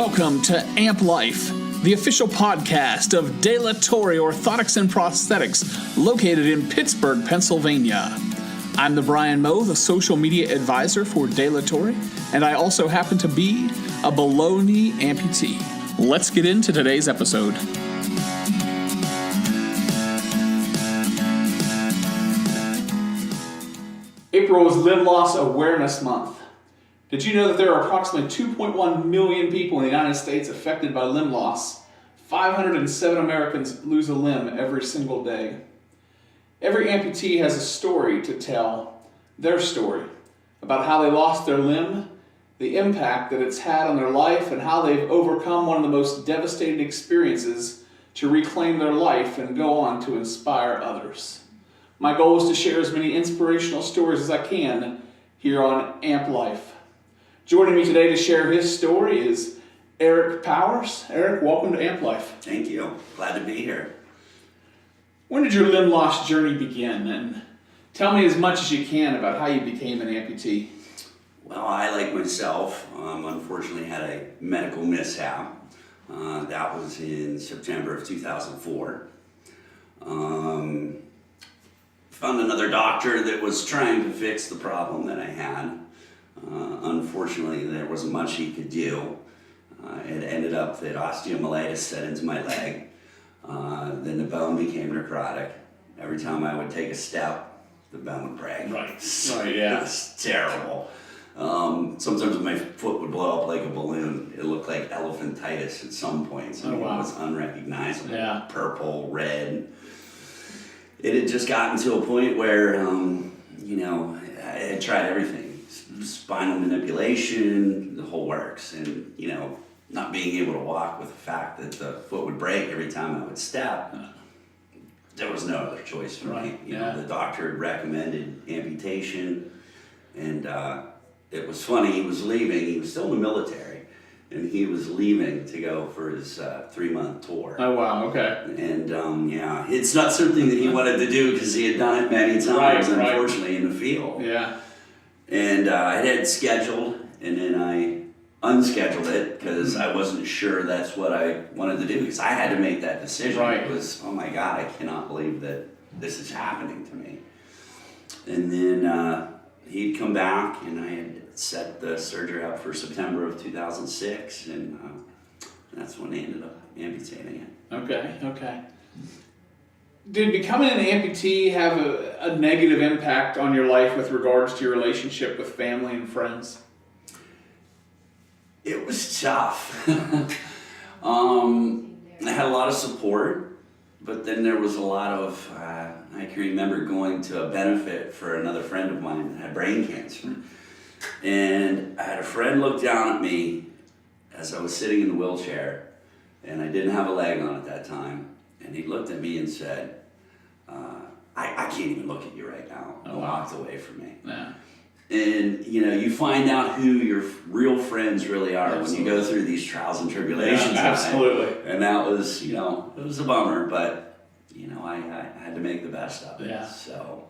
Welcome to Amp Life, the official podcast of De La Torre Orthotics and Prosthetics, located in Pittsburgh, Pennsylvania. I'm the Brian Moe, the social media advisor for De La Torre, and I also happen to be a below-knee amputee. Let's get into today's episode. April is Limb Loss Awareness Month. Did you know that there are approximately 2.1 million people in the United States affected by limb loss? 507 Americans lose a limb every single day. Every amputee has a story to tell, their story, about how they lost their limb, the impact that it's had on their life, and how they've overcome one of the most devastating experiences to reclaim their life and go on to inspire others. My goal is to share as many inspirational stories as I can here on Amp Life. Joining me today to share his story is Eric Powers. Eric, welcome to Amp Life. Thank you. Glad to be here. When did your limb loss journey begin? And tell me as much as you can about how you became an amputee. Well, I, like myself, unfortunately had a medical mishap. That was in September of 2004. Found another doctor that was trying to fix the problem that I had. Unfortunately, there wasn't much he could do. It ended up that osteomyelitis set into my leg. Then the bone became necrotic. Every time I would take a step, the bone would break. Right, yeah. It was terrible. Sometimes my foot would blow up like a balloon. It looked like elephantitis at some points. Wow. It was unrecognizable. Yeah. Purple, red. It had just gotten to a point where, I had tried everything. Spinal manipulation, the whole works. And, not being able to walk with the fact that the foot would break every time I would step, there was no other choice for me. The doctor had recommended amputation, and it was funny, he was leaving, he was still in the military, and he was leaving to go for his 3-month tour. Oh, wow, okay. And it's not something that he wanted to do because he had done it many times, unfortunately, in the field. Yeah. And I had scheduled, and then I unscheduled it because I wasn't sure that's what I wanted to do, because I had to make that decision. Right. It was, oh my God, I cannot believe that this is happening to me. And then he'd come back, and I had set the surgery up for September of 2006, and that's when they ended up amputating it. Okay. Did becoming an amputee have a negative impact on your life with regards to your relationship with family and friends? It was tough. I had a lot of support, but then there was a lot of, I can remember going to a benefit for another friend of mine that had brain cancer. And I had a friend look down at me as I was sitting in the wheelchair, and I didn't have a leg on at that time. And he looked at me and said, I can't even look at you right now. And walked away from me. Yeah. And, you find out who your real friends really are. Absolutely. When you go through these trials and tribulations. Yeah, absolutely. And that was, it was a bummer, but, I had to make the best of it. Yeah. So.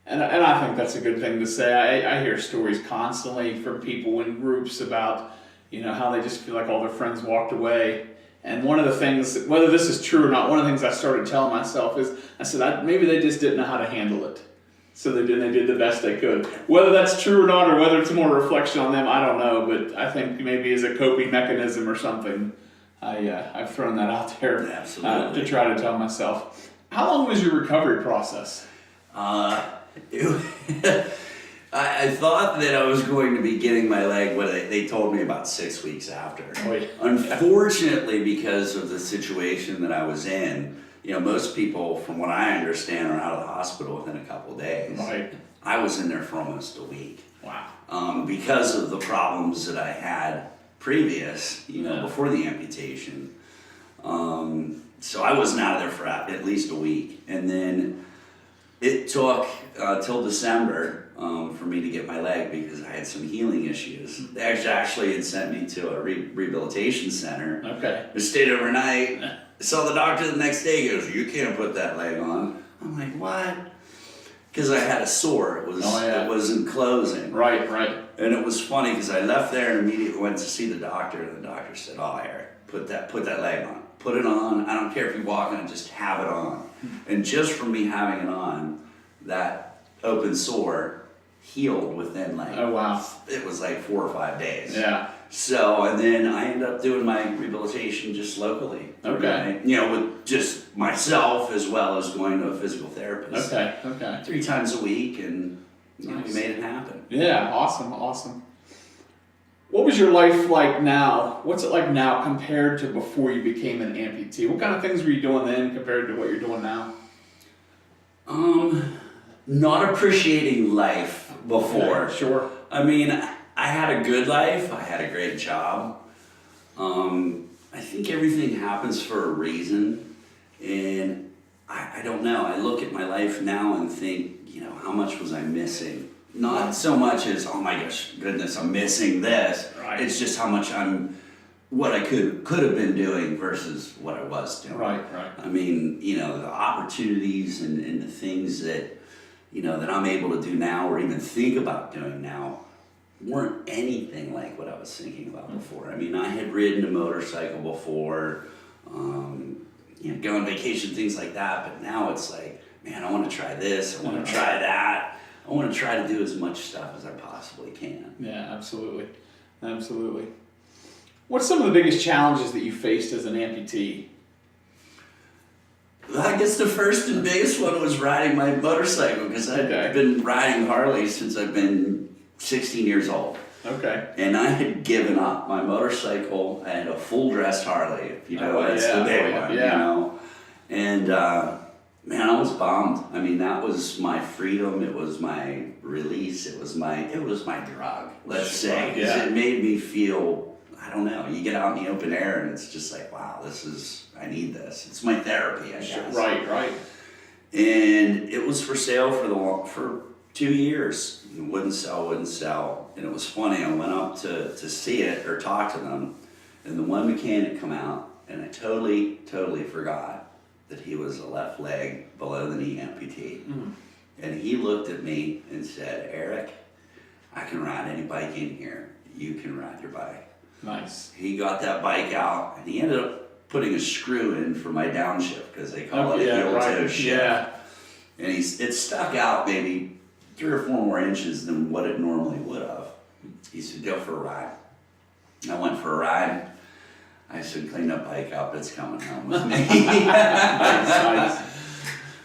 And I think that's a good thing to say. I hear stories constantly from people in groups about, how they just feel like all their friends walked away. And one of the things, whether this is true or not, one of the things I started telling myself is, I said, maybe they just didn't know how to handle it. So they did the best they could. Whether that's true or not, or whether it's more reflection on them, I don't know. But I think maybe as a coping mechanism or something, I've thrown that out there to try to tell myself. How long was your recovery process? I thought that I was going to be getting my leg, but they told me about 6 weeks after. Unfortunately, because of the situation that I was in, most people, from what I understand, are out of the hospital within a couple of days. Right. I was in there for almost a week. Wow. Because of the problems that I had previous, before the amputation. So I wasn't out of there for at least a week. And then it took till December for me to get my leg, because I had some healing issues. They actually had sent me to a rehabilitation center. Okay. I stayed overnight. I saw the doctor the next day. He goes, "You can't put that leg on." I'm like, "What?" because I had a sore. It wasn't closing. Right, right. And it was funny because I left there and immediately went to see the doctor, and the doctor said, "Oh, Eric, put that leg on. Put it on. I don't care if you walk on it, just have it on." And just from me having it on, that open sore healed within like, oh wow, it was like 4 or 5 days. Yeah. So, and then I ended up doing my rehabilitation just locally. Okay. With just myself as well as going to a physical therapist. Okay. 3 times a week, and Nice. we made it happen. Yeah, awesome. What was your life like now? What's it like now compared to before you became an amputee? What kind of things were you doing then compared to what you're doing now? Not appreciating life before. Okay, sure. I mean, I had a good life. I had a great job. I think everything happens for a reason. And I don't know. I look at my life now and think, how much was I missing? Not so much as, oh my goodness, I'm missing this. Right. It's just how much what I could have been doing versus what I was doing. Right. I mean, the opportunities and the things that, that I'm able to do now or even think about doing now weren't anything like what I was thinking about before. I mean, I had ridden a motorcycle before, go on vacation, things like that, but now it's like, man, I want to try this, I want to try that. I want to try to do as much stuff as I possibly can. Yeah, absolutely. What's some of the biggest challenges that you faced as an amputee? I guess the first and biggest one was riding my motorcycle, because I've been riding Harley since I've been 16 years old. Okay. And I had given up my motorcycle. I had a full dressed Harley, if you know, that's the big one, And man, I was bummed. I mean, that was my freedom. It was my release. It was my drug, let's say. Because it made me feel, I don't know, you get out in the open air and it's just like, wow, I need this. It's my therapy, I guess. Right. And it was for sale for 2 years. It wouldn't sell. And it was funny, I went up to see it or talk to them, and the one mechanic come out, and I totally forgot that he was a left leg below the knee amputee. Mm. And he looked at me and said, "Eric, I can ride any bike in here. You can ride your bike." Nice. He got that bike out, and he ended up putting a screw in for my downshift, because they call it a heel-toe shift. Yeah. And it stuck out maybe 3 or 4 more inches than what it normally would have. He said, "Go for a ride." I went for a ride. I said, "Clean that bike up, it's coming home with me." Nice.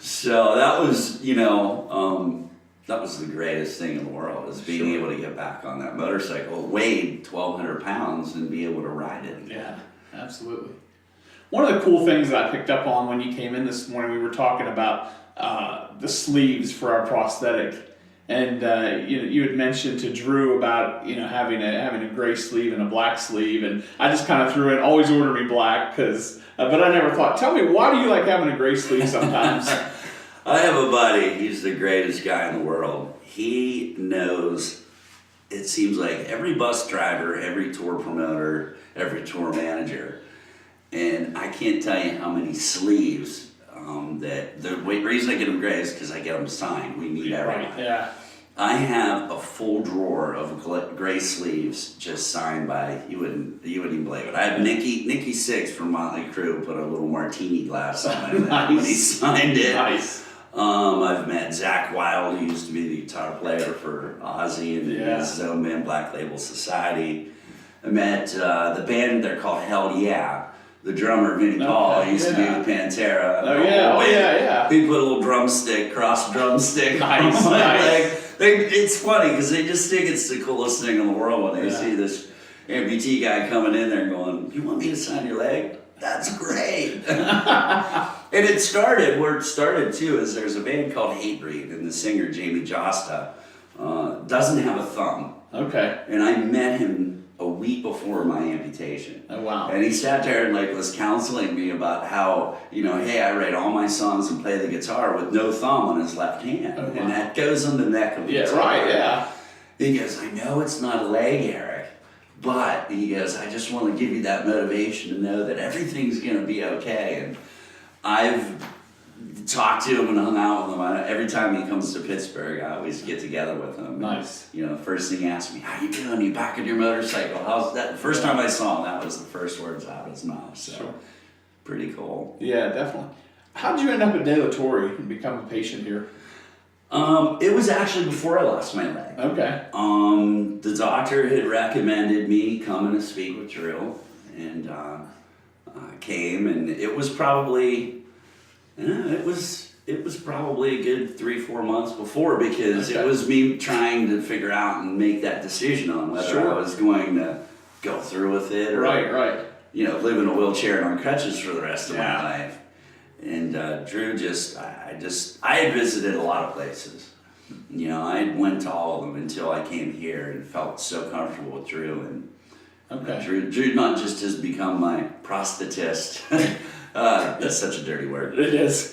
So that was, that was the greatest thing in the world, is being able to get back on that motorcycle. It weighed 1,200 pounds and be able to ride it again. Yeah, absolutely. One of the cool things that I picked up on when you came in this morning, we were talking about the sleeves for our prosthetic. And you had mentioned to Drew about having a gray sleeve and a black sleeve, and I just kind of threw in, always order me black, but I never thought. Tell me, why do you like having a gray sleeve sometimes? I have a buddy. He's the greatest guy in the world. He knows. It seems like every bus driver, every tour promoter, every tour manager, and I can't tell you how many sleeves. That the reason I get them gray is because I get them signed. We meet everyone. Right, yeah. I have a full drawer of gray sleeves just signed by, you wouldn't even believe it. I had Nicky Six from Motley Crue put a little martini glass on it Nice. when he signed it. Nice. I've met Zach Wilde, who used to be the guitar player for Ozzy and his own band, Black Label Society. I met the band, they're called Hell Yeah. The drummer, Vinnie Paul, used to be with Pantera. Yeah. He put a little cross drumstick Nice, on my nice. leg. It's funny, because they just think it's the coolest thing in the world when they see this amputee guy coming in there going, "You want me to sign your leg? That's great." And it started, where it started too, is there's a band called Hatebreed, and the singer, Jamie Josta, doesn't have a thumb. Okay. And I met him a week before my amputation. Oh, wow. And he sat there and was counseling me about how, hey, I write all my songs and play the guitar with no thumb on his left hand. Oh, wow. And that goes on the neck of the guitar. Right, yeah. He goes, "I know it's not a leg, Eric, but," he goes, "I just want to give you that motivation to know that everything's going to be okay." And I've talked to him and hung out with him. Every time he comes to Pittsburgh, I always get together with him. Nice. And, you know, first thing he asks me, "How you doing? You back on your motorcycle? How's that?" The first time I saw him, that was the first words out of his mouth. So, Sure. pretty cool. Yeah, definitely. How'd you end up at De La Torre and become a patient here? It was actually before I lost my leg. Okay. The doctor had recommended me coming to speak with Drew, and came, and it was probably, it was probably a good 3-4 months before, because Okay. it was me trying to figure out and make that decision on whether Sure. I was going to go through with it or, Right. you know, live in a wheelchair and on crutches for the rest of Yeah. my life. And Drew I had visited a lot of places. You know, I went to all of them until I came here and felt so comfortable with Drew. And Okay. Drew not just has become my prosthetist. That's such a dirty word. It is.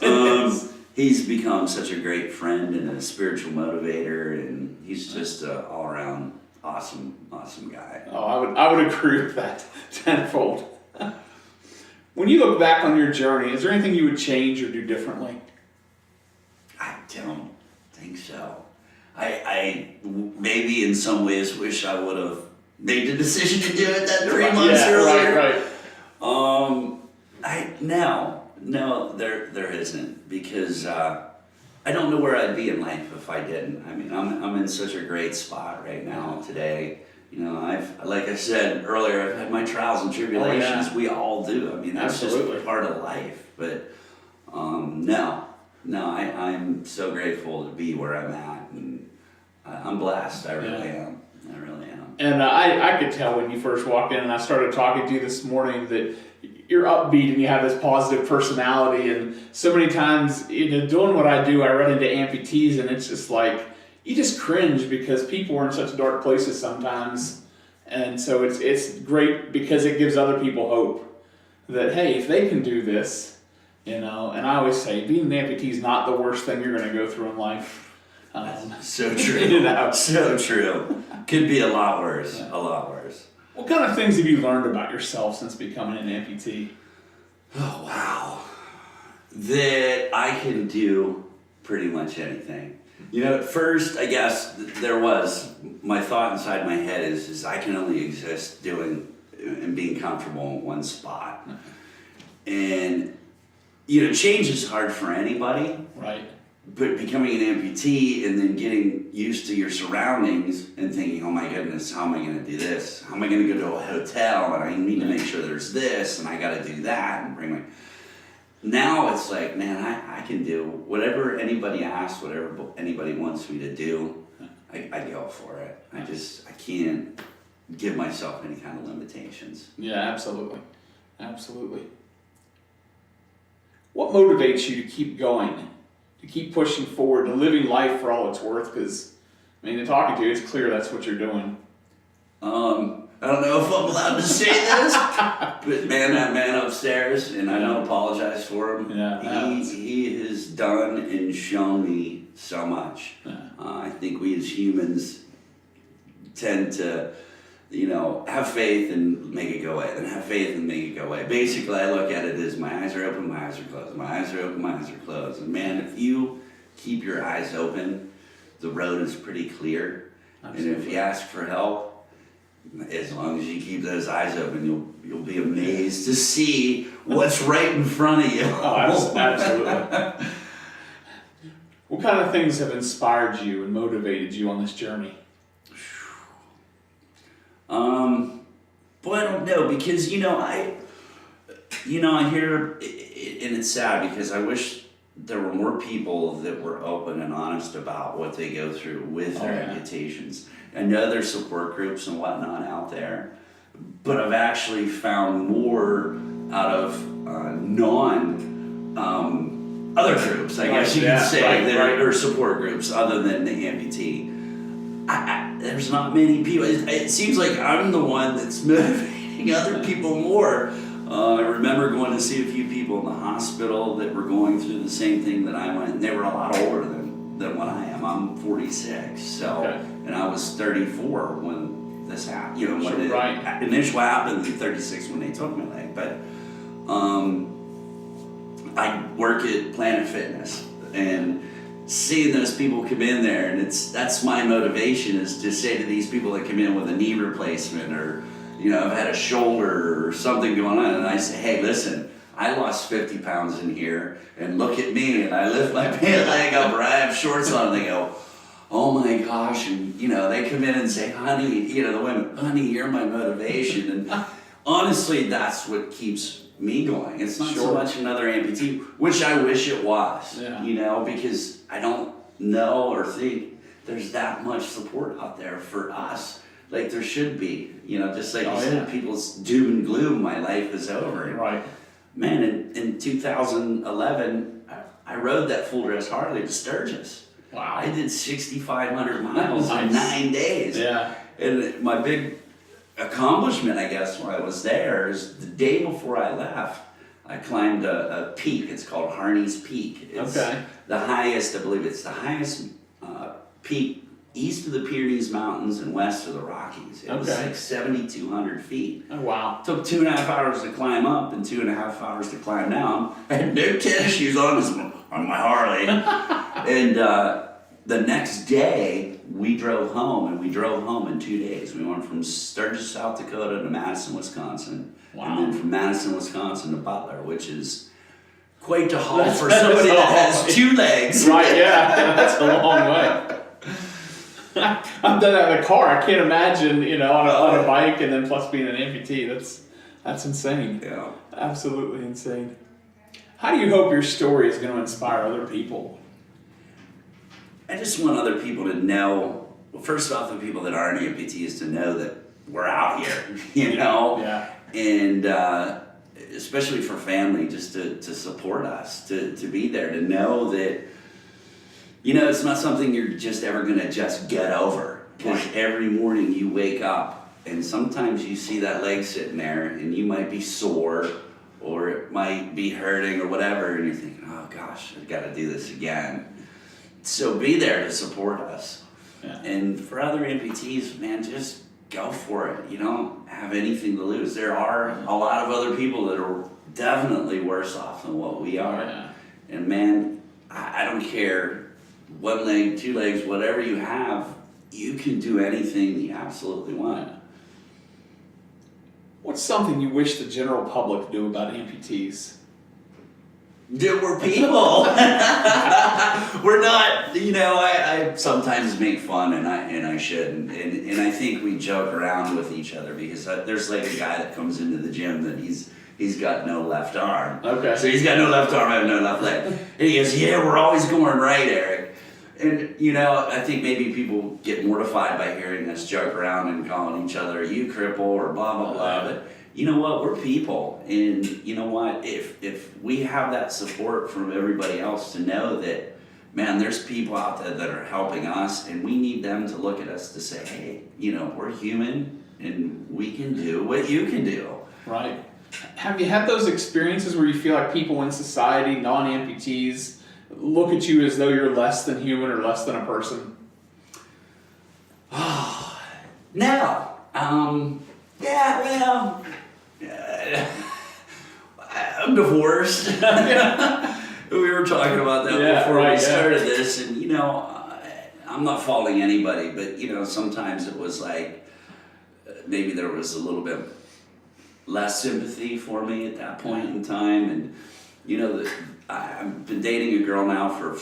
He's become such a great friend and a spiritual motivator, and he's just an all-around awesome guy. Oh, I would agree with that tenfold. When you look back on your journey, is there anything you would change or do differently? I don't think so. I maybe in some ways wish I would have made the decision to do it that 3 months earlier. Right. No, there isn't, because I don't know where I'd be in life if I didn't. I mean, I'm in such a great spot right now today. You know, like I said earlier, I've had my trials and tribulations. Oh, yeah. We all do. I mean, that's Absolutely. just part of life. But I'm so grateful to be where I'm at, and I'm blessed. I really am. I really am. And I could tell when you first walked in and I started talking to you this morning that you're upbeat and you have this positive personality. And so many times, doing what I do, I run into amputees, and it's just like, you just cringe because people are in such dark places sometimes. And so it's great because it gives other people hope that, hey, if they can do this, and I always say, being an amputee is not the worst thing you're going to go through in life. So true. So true. Could be a lot worse. Yeah. A lot worse. What kind of things have you learned about yourself since becoming an amputee? Oh, wow. That I can do pretty much anything. You know, at first, I guess, my thought inside my head is I can only exist doing and being comfortable in one spot. And, change is hard for anybody. Right. But becoming an amputee and then getting used to your surroundings and thinking, oh my goodness, how am I going to do this? How am I going to go to a hotel and I need to make sure there's this and I got to do that and bring my... Now it's like, man, I can do whatever anybody asks, whatever anybody wants me to do, I go for it. I can't give myself any kind of limitations. Yeah, absolutely. Absolutely. What motivates you to keep going, to keep pushing forward, to living life for all it's worth? Because, in talking to you, it's clear that's what you're doing. I don't know if I'm allowed to say this, but man, that man upstairs, and I don't apologize for him. Yeah, he has done and shown me so much. Yeah. I think we as humans tend to, have faith and make it go away, then have faith and make it go away. Basically, I look at it as my eyes are open, my eyes are closed, my eyes are open, my eyes are closed. And man, if you keep your eyes open, the road is pretty clear. Absolutely. And if you ask for help, as long as you keep those eyes open, you'll be amazed to see what's right in front of you. Oh, absolutely. What kind of things have inspired you and motivated you on this journey? Boy, I don't know, because I hear, and it's sad because I wish there were more people that were open and honest about what they go through with their amputations. I know there's support groups and whatnot out there, but I've actually found more out of other groups, I guess you could say, that are support groups other than the amputee. There's not many people. It seems like I'm the one that's motivating other people more. I remember going to see a few people in the hospital that were going through the same thing that I went, and they were a lot older than what I am. I'm 46, and I was 34 when this happened. When it initially happened, and 36 when they took my leg. But I work at Planet Fitness, and seeing those people come in there, and that's my motivation, is to say to these people that come in with a knee replacement, or I've had a shoulder or something going on, and I say, hey, listen, I lost 50 pounds in here, and look at me, and I lift my pant leg up, or I have shorts on, and they go, oh my gosh, and they come in and say, honey, the women, honey, you're my motivation, and honestly, that's what keeps me going. It's not so much another amputee, which I wish it was, because I don't know or think there's that much support out there for us. Like there should be, just like you said, people's doom and gloom, my life is over. Right. Man, in 2011, I rode that full dress Harley to Sturgis. Wow. I did 6,500 miles Nice. in 9 days. Yeah. And my big accomplishment, I guess, when I was there is the day before I left, I climbed a peak. It's called Harney's Peak. It's the highest, I believe it's the highest peak east of the Pyrenees Mountains and west of the Rockies. It was like 7,200 feet. Oh, wow. It took 2.5 hours to climb up and 2.5 hours to climb down. I had no tennis shoes on my Harley. And the next day, we drove home, and we drove home in 2 days. We went from Sturgis, South Dakota to Madison, Wisconsin. Wow. And then from Madison, Wisconsin to Butler, which is quite a haul for somebody that has 2 legs. Right, yeah. That's a long way. I've done that in a car. I can't imagine, on a bike and then plus being an amputee. That's insane. Yeah. Absolutely insane. How do you hope your story is going to inspire other people? I just want other people to know, well, first off, the people that aren't amputees to know that we're out here, Yeah. And especially for family, just to support us, to be there, to know that, it's not something you're just ever going to just get over. Because every morning you wake up, and sometimes you see that leg sitting there, and you might be sore, or it might be hurting or whatever, and you're thinking, oh gosh, I've got to do this again. So be there to support us. Yeah. And for other amputees, man, just go for it. You don't have anything to lose. There are a lot of other people that are definitely worse off than what we are. Yeah. And man, I don't care, 1 leg, 2 legs, whatever you have, you can do anything you absolutely want. Yeah. What's something you wish the general public knew about amputees? That we're people. We're not, I sometimes make fun, and I shouldn't. And I think we joke around with each other, because there's like a guy that comes into the gym that he's got no left arm. Okay. So he's got no left arm, I have no left leg. And he goes, yeah, we're always going right, Eric. And, I think maybe people get mortified by hearing us joke around and calling each other, you cripple, or blah, blah, blah. But you know what? We're people. And you know what? If we have that support from everybody else to know that, man, there's people out there that are helping us, and we need them to look at us to say, hey, we're human, and we can do what you can do. Right. Have you had those experiences where you feel like people in society, non-amputees, look at you as though you're less than human or less than a person? No. I'm divorced. We were talking about that before we started this, and I'm not faulting anybody, but sometimes it was like maybe there was a little bit less sympathy for me at that point in time, and I've been dating a girl now for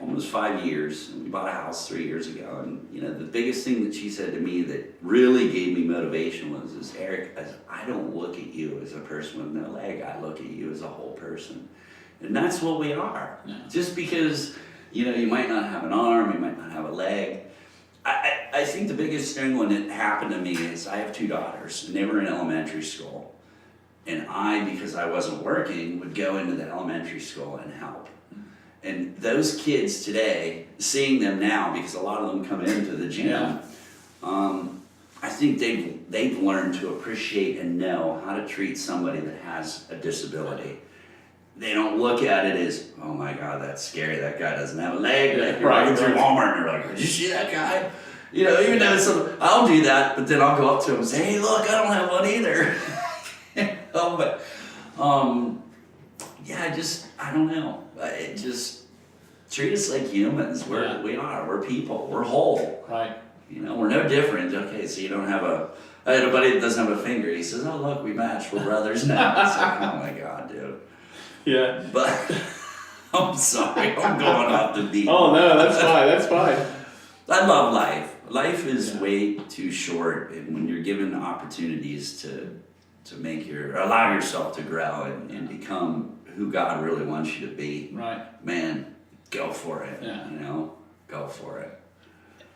almost 5 years, and we bought a house 3 years ago, and the biggest thing that she said to me that really gave me motivation was, Eric, I don't look at you as a person with no leg, I look at you as a whole person. And that's what we are. Yeah. Just because you might not have an arm, you might not have a leg. I think the biggest thing when it happened to me is I have 2 daughters, and they were in elementary school. And because I wasn't working, would go into the elementary school and help. And those kids today, seeing them now, because a lot of them come into the gym, I think they've learned to appreciate and know how to treat somebody that has a disability. They don't look at it as, oh my God, that's scary, that guy doesn't have a leg. Like you're walking through Walmart and you're like, did you see that guy? Even though I'll do that, but then I'll go up to him and say, hey, look, I don't have one either. I don't know. It just treat us like humans. We're people. We're whole. Right. You know, we're no different. Okay, so you don't have I had a buddy that doesn't have a finger. He says, "Oh look, we match. We're brothers now." It's like, oh my God, dude. Yeah. But I'm sorry, I'm going off the beat. Oh no, that's fine. That's fine. I love life. Life is way too short, and when you're given opportunities to allow yourself to grow and become who God really wants you to be, right, man, go for it. Yeah. You know, go for it.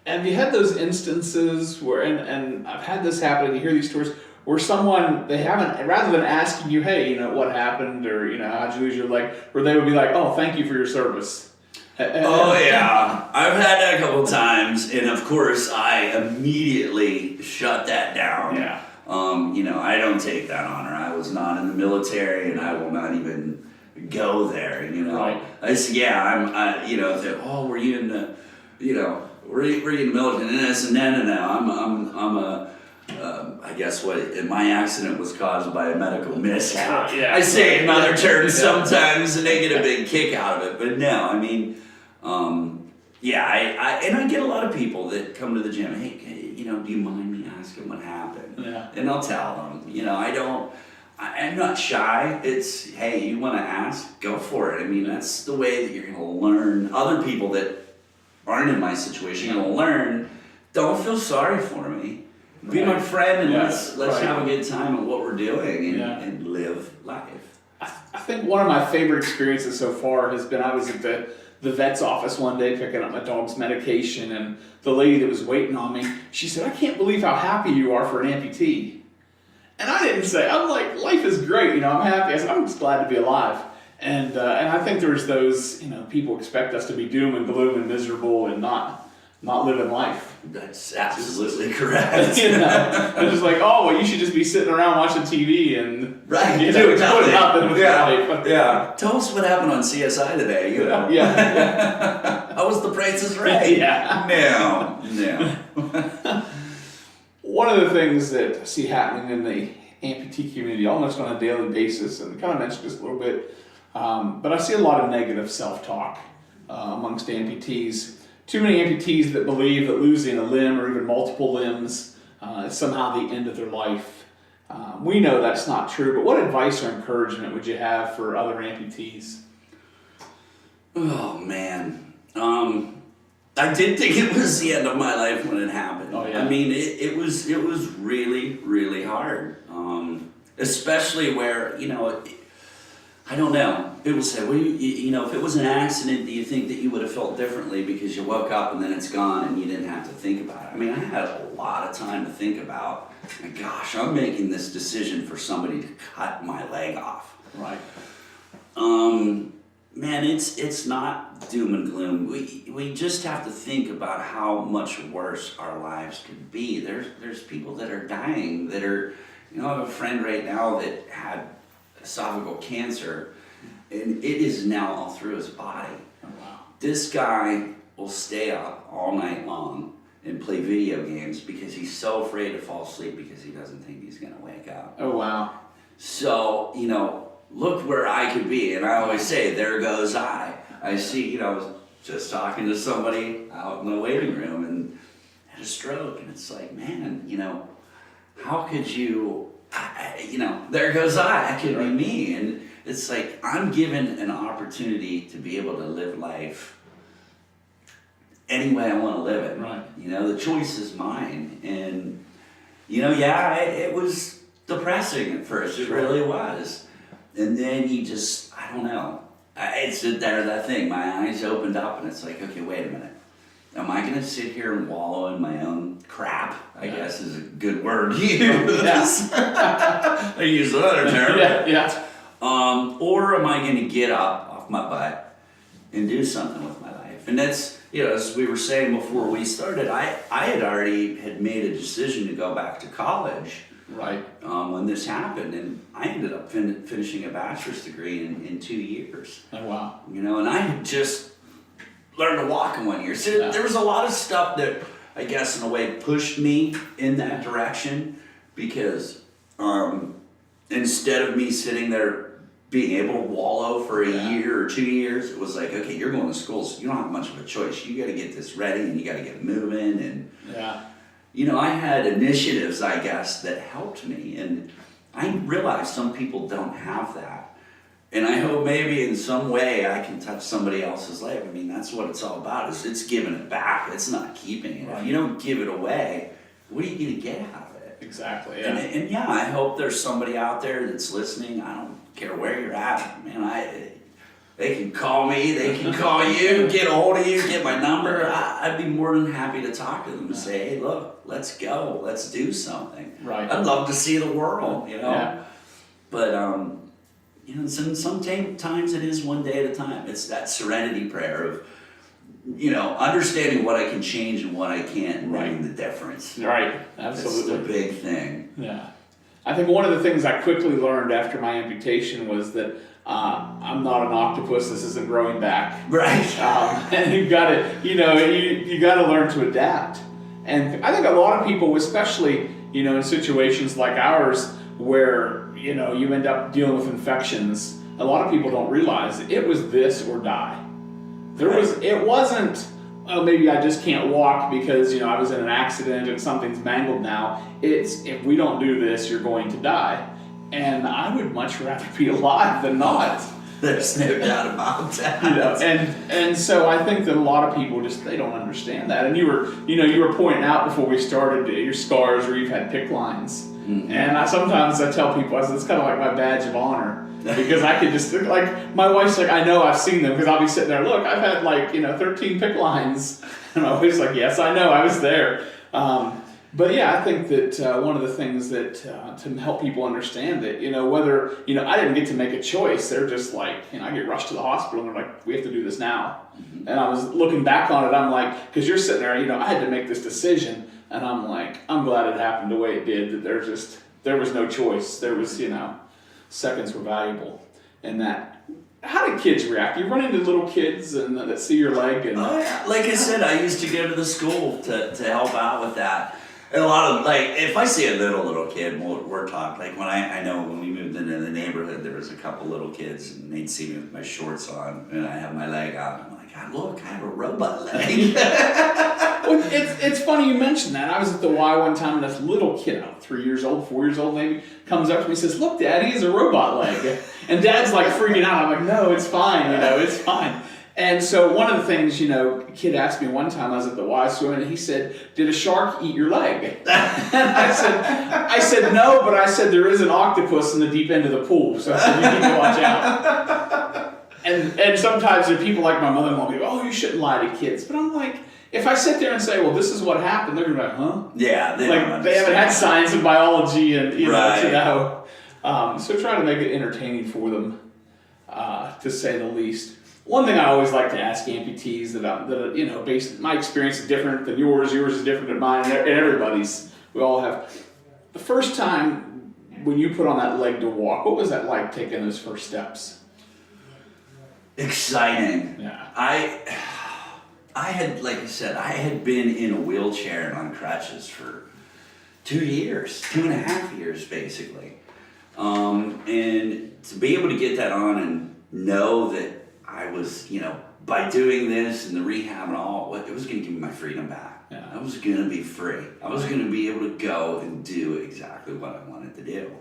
Have you had those instances where, and I've had this happen, and you hear these stories, where someone, they haven't, rather than asking you, hey, you know, what happened, or, you know, how'd you lose your leg, where they would be like, oh, thank you for your service. Oh yeah, I've had that a couple times, and of course I immediately shut that down. Yeah. You know, I don't take that honor. I was not in the military, and I will not even go there. You know, Right. I said, yeah, you know, if oh, were you in the, you know, were you in the military? And I said, no, I guess my accident was caused by a medical mishap. Yeah. I say it in other terms sometimes, and they get a big kick out of it. But no, I mean, I get a lot of people that come to the gym. Hey, you know, do you mind me asking what happened? Yeah. And I'll tell them. You know, I'm not shy. It's, hey, you want to ask? Go for it. I mean, that's the way that you're going to learn. Other people that aren't in my situation are going to learn. Don't feel sorry for me. Be my friend, and let's have a good time at what we're doing and live life. I think one of my favorite experiences so far has been, I was at the vet's office one day picking up my dog's medication, and the lady that was waiting on me, she said, I can't believe how happy you are for an amputee. And I didn't say, I'm like, life is great, you know, I'm happy. I said, I'm just glad to be alive. And I think there's those, you know, people expect us to be doom and gloom and miserable and not living life. That's absolutely correct. You know, they're just like, oh, well, you should just be sitting around watching TV and you know, doing nothing with life. Yeah. Tell us what happened on CSI today. You know. Yeah. How was the Price is Right? Yeah. No. One of the things that I see happening in the amputee community almost on a daily basis, and I kind of mentioned this a little bit, but I see a lot of negative self-talk amongst amputees. Too many amputees that believe that losing a limb or even multiple limbs is somehow the end of their life. We know that's not true, but what advice or encouragement would you have for other amputees? Oh, man. I did think it was the end of my life when it happened. Oh, yeah. I mean, it was really, really hard. Especially where, you know, I don't know. People say, well, you know, if it was an accident, do you think that you would have felt differently because you woke up and then it's gone and you didn't have to think about it? I mean, I had a lot of time to think about, gosh, I'm making this decision for somebody to cut my leg off. Right. Man, it's not doom and gloom. We just have to think about how much worse our lives could be. There's people that are dying that are, you know, I have a friend right now that had esophageal cancer, and it is now all through his body. Oh, wow. This guy will stay up all night long and play video games because he's so afraid to fall asleep because he doesn't think he's going to wake up. Oh, wow. So, you know, look where I could be, and I always say, there goes I. I see, you know, I was just talking to somebody out in the waiting room and had a stroke, and it's like, man, you know, how could you, you know, there goes I could be me. And it's like, I'm given an opportunity to be able to live life any way I want to live it. Right. You know, the choice is mine. And, you know, it was depressing at first. It really was. And then you just, I don't know. It's that thing. My eyes opened up and it's like, okay, wait a minute. Am I going to sit here and wallow in my own crap? I guess is a good word to use. I use another term. Yeah. Or am I going to get up off my butt and do something with my life? And that's, you know, as we were saying before we started, I had already made a decision to go back to college. Right. When this happened, and I ended up finishing a bachelor's degree in 2 years. Oh, wow. You know, and I had just learned to walk in 1 year. So there was a lot of stuff that I guess in a way pushed me in that direction because instead of me sitting there being able to wallow for a Yeah. year or 2 years, it was like, okay, you're going to school, so you don't have much of a choice. You got to get this ready and you got to get moving. And, Yeah. I had initiatives, I guess, that helped me. And I realized some people don't have that. And I hope maybe in some way I can touch somebody else's life. I mean, that's what it's all about, is it's giving it back. It's not keeping it. Right. If you don't give it away, what are you going to get out of it? Exactly. Yeah. And yeah, I hope there's somebody out there that's listening. I don't care where you're at, man. They can call me, they can call you, get a hold of you, get my number. I'd be more than happy to talk to them and say, hey, look, let's go, let's do something. Right. I'd love to see the world, Yeah. But sometimes it is one day at a time. It's that serenity prayer of, understanding what I can change and what I can't, and knowing the difference. Right. That's Absolutely. the big thing. Yeah. I think one of the things I quickly learned after my amputation was that I'm not an octopus. This isn't growing back. Right. And you got to, you got to learn to adapt. And I think a lot of people, especially, in situations like ours, where, you end up dealing with infections, a lot of people don't realize it was this or die. It wasn't, oh, maybe I just can't walk because, I was in an accident and something's mangled now. It's, if we don't do this, you're going to die. And I would much rather be alive than not. There's no doubt about that. And so I think that a lot of people they don't understand that. And you were pointing out before we started your scars where you've had PICC lines. Mm-hmm. And sometimes I tell people, it's kind of like my badge of honor. Because I could just, like, my wife's like, I know, I've seen them, because I'll be sitting there, look, I've had 13 PICC lines. And I'm always like, yes, I know, I was there. But yeah, I think that one of the things that to help people understand that, whether, I didn't get to make a choice. They're just like, I get rushed to the hospital and they're like, we have to do this now. Mm-hmm. And I was looking back on it, I'm like, because you're sitting there, I had to make this decision. And I'm like, I'm glad it happened the way it did, that there was no choice. There was, seconds were valuable. And that, how did kids react? You run into little kids and that see your leg and... Oh yeah, like I said, I used to go to the school to help out with that. And a lot of, if I see a little kid, we're talking, when I know when we moved into the neighborhood, there was a couple little kids and they'd see me with my shorts on and I have my leg out. And I'm like, God, look, I have a robot leg. Well, it's funny you mentioned that. I was at the Y one time and this little kid, 3 years old, 4 years old maybe, comes up to me and says, look, Dad, he has a robot leg. And Dad's like freaking out. I'm like, no, it's fine, it's fine. And so one of the things, a kid asked me one time, I was at the Y swimming, and he said, did a shark eat your leg? And I said, no, but I said, there is an octopus in the deep end of the pool. So I said, you need to watch out. And sometimes there are people like my mother-in-law be, oh, you shouldn't lie to kids. But I'm like, if I sit there and say, well, this is what happened, they're going to be like, huh? Yeah. They haven't had science and biology and, right. to know. So try to make it entertaining for them, to say the least. One thing I always like to ask amputees based my experience is different than yours is different than mine, and everybody's. We all have. The first time when you put on that leg to walk, what was that like taking those first steps? Exciting. Yeah. I had, like I said, I had been in a wheelchair and on crutches for 2 years, 2.5 years basically. And to be able to get that on and know that I was, by doing this and the rehab and all, it was going to give me my freedom back. Yeah. I was going to be free. I was going to be able to go and do exactly what I wanted to do.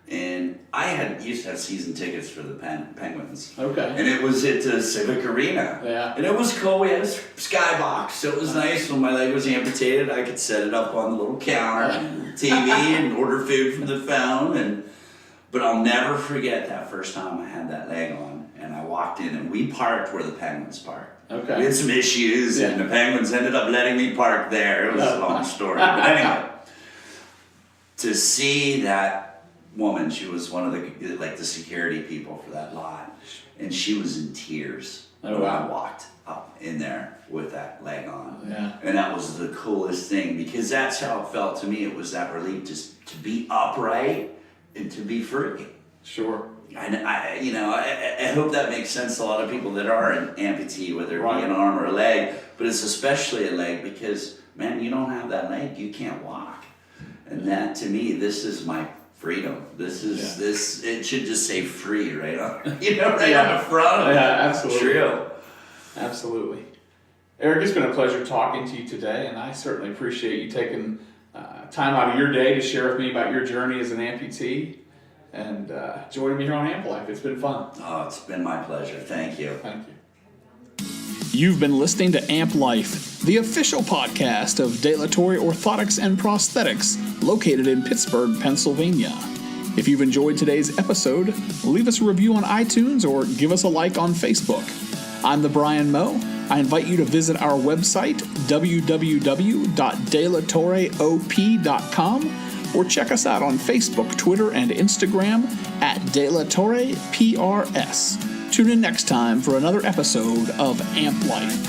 And I used to have season tickets for the Penguins. Okay. And it was at the Civic Arena. Yeah. And it was cool. We had a skybox, so it was nice. When my leg was amputated, I could set it up on the little counter, TV, and order food from the phone. But I'll never forget that first time I had that leg on, and I walked in, and we parked where the Penguins parked. Okay. We had some issues, and the Penguins ended up letting me park there. It was a long story. But anyway, to see that woman, she was one of the security people for that lot, and she was in tears when I walked up in there with that leg on. Yeah. And that was the coolest thing, because that's how it felt to me. It was that relief just to be upright and to be free. Sure. I hope that makes sense to a lot of people that are an amputee, whether it Right. be an arm or a leg, but it's especially a leg because, man, you don't have that leg, you can't walk. And that, to me, this is my freedom. This is Yeah. this. It should just say free right on, right on the front of it. Yeah, absolutely. True. Absolutely. Eric, it's been a pleasure talking to you today, and I certainly appreciate you taking time out of your day to share with me about your journey as an amputee and joining me here on Amp Life. It's been fun. Oh, it's been my pleasure. Thank you. Thank you. You've been listening to Amp Life, the official podcast of Dilatory Orthotics and Prosthetics, located in Pittsburgh, Pennsylvania. If you've enjoyed today's episode, leave us a review on iTunes or give us a like on Facebook. I'm the Brian Moe. I invite you to visit our website, www.dilatoreop.com, or check us out on Facebook, Twitter, and Instagram at DelatorrePRS. Tune in next time for another episode of Amp Life.